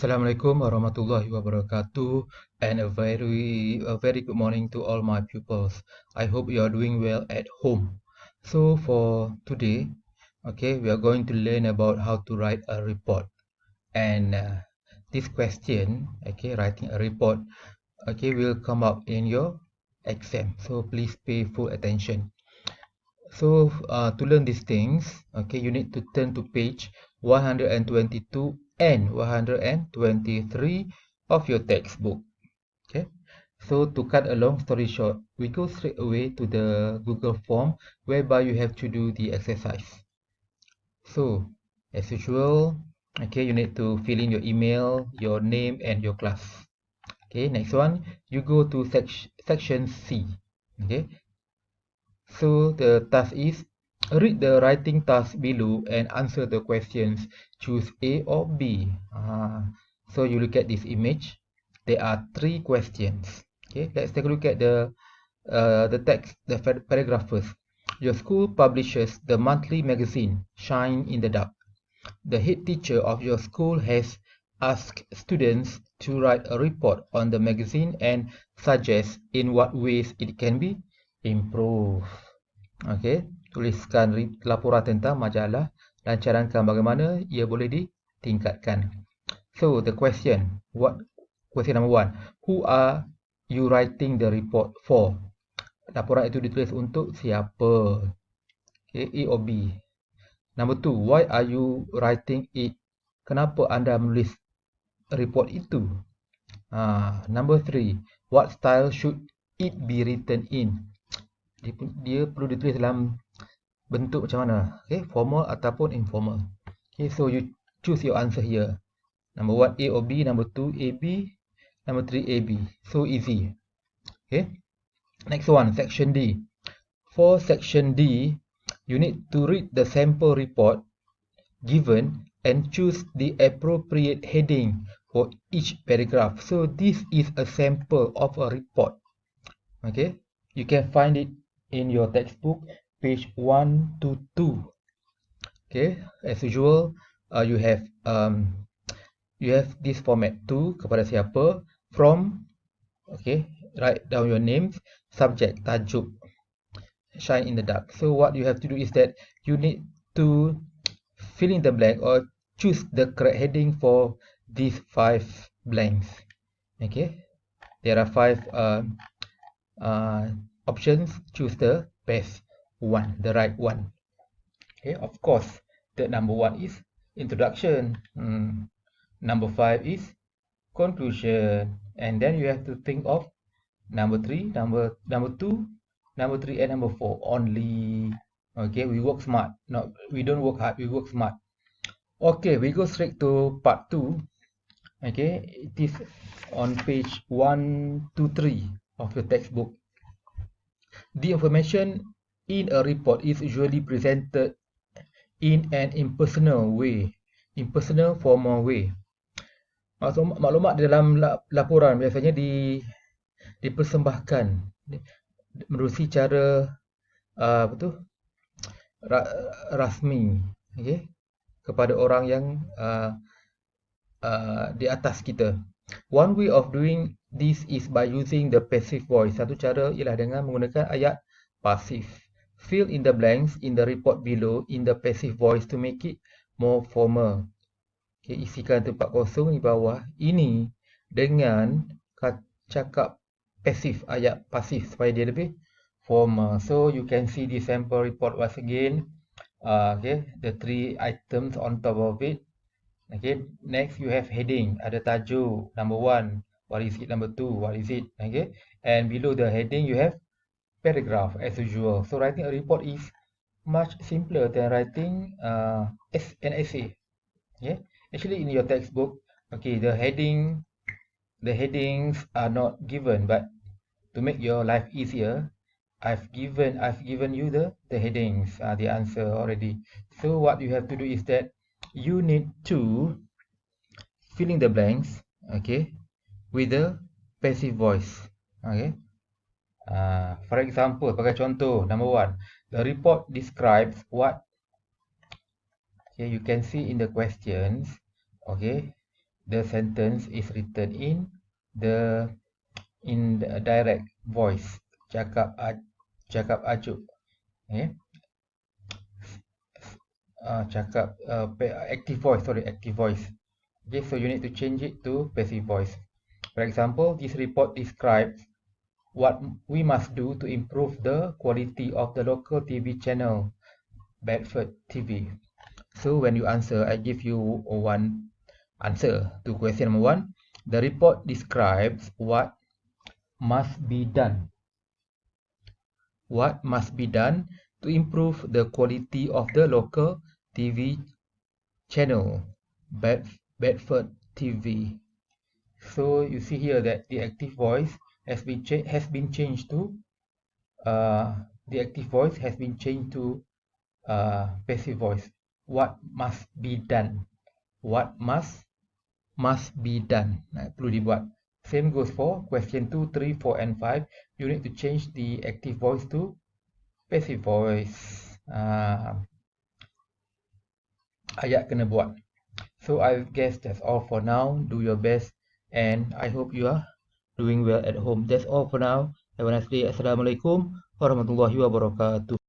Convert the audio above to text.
Assalamualaikum warahmatullahi wabarakatuh, and a very good morning to all my pupils. I hope you are doing well at home. So for today, okay, we are going to learn about how to write a report. And this question, okay, writing a report, okay, will come up in your exam. So please pay full attention. So to learn these things, okay, you need to turn to page 122 and 123 of your textbook. Okay. So to cut a long story short, we go straight away to the Google form whereby you have to do the exercise. So as usual, okay, you need to fill in your email, your name, and your class. Okay, next one, you go to section C. Okay, so the task is read the writing task below and answer the questions. Choose A or B. So you look at this image. There are three questions. Okay, let's take a look at the text, the paragraph first. Your school publishes the monthly magazine Shine in the Dark. The head teacher of your school has asked students to write a report on the magazine and suggest in what ways it can be improved. Okey, tuliskan laporan tentang majalah dan cadangkan bagaimana ia boleh ditingkatkan. So, the question, question number one, who are you writing the report for? Laporan itu ditulis untuk siapa? Okay, A or B. Number two, why are you writing it? Kenapa anda menulis report itu? Number three, what style should it be written in? Dia perlu ditulis dalam bentuk macam mana? Okay, formal ataupun informal. Okay, so you choose your answer here. Number one, A or B. Number two, AB. Number three, AB. So easy. Okay. Next one, section D. For section D, you need to read the sample report given and choose the appropriate heading for each paragraph. So this is a sample of a report. Okay. You can find it in your textbook, page 1 to 2. Okay, as usual, you have this format to kepada siapa, from, okay, write down your names, subject, tajuk, shine in the dark. So what you have to do is that you need to fill in the blank or choose the correct heading for these 5 blanks. Okay, there are 5 options. Choose the best one, the right one. Okay, of course, the number one is introduction. Number 5 is conclusion. And then you have to think of number 3, number 2, number 3, and number 4 only. Okay, we work smart. No, we don't work hard, we work smart. Okay, we go straight to part 2. Okay, it is on page 1 to 3 of your textbook. The information in a report is usually presented in an impersonal way, impersonal formal way. Maklumat dalam laporan biasanya dipersembahkan menerusi cara apa tu, rasmi, okay, kepada orang yang di atas kita. One way of doing this is by using the passive voice. Satu cara ialah dengan menggunakan ayat pasif. Fill in the blanks in the report below in the passive voice to make it more formal. Okay, isikan tempat kosong di bawah ini dengan cakap pasif, ayat pasif supaya dia lebih formal. So you can see the sample report once again. Okay, the 3 items on top of it. Okay, next you have heading, ada tajuk, number 1, what is it, number 2, what is it, okay, and below the heading you have paragraph as usual. So writing a report is much simpler than writing an essay. Okay, actually in your textbook, okay, the headings are not given, but to make your life easier, I've given you the headings, the answer already. So what you have to do is that you need to fill in the blanks, okay, with the passive voice. Okay. For example, sebagai contoh, number 1, the report describes what, okay, you can see in the questions, okay, the sentence is written the the direct voice. Cakap ajuk. Okay. Active voice, sorry, active voice. Okay, so you need to change it to passive voice. For example, this report describes what we must do to improve the quality of the local TV channel, Bedford TV. So when you answer, I give you one answer to question number 1. The report describes what must be done. What must be done to improve the quality of the local TV channel, Bedford TV. So you see here that the active voice has been changed to passive voice. What must be done? What must be done? Perlu dibuat. Same goes for question 2, 3, 4 and 5. You need to change the active voice to passive voice. Ayat kena buat. So I guess that's all for now. Do your best and I hope you are doing well at home. That's all for now. Have a nice day. Assalamualaikum warahmatullahi wabarakatuh.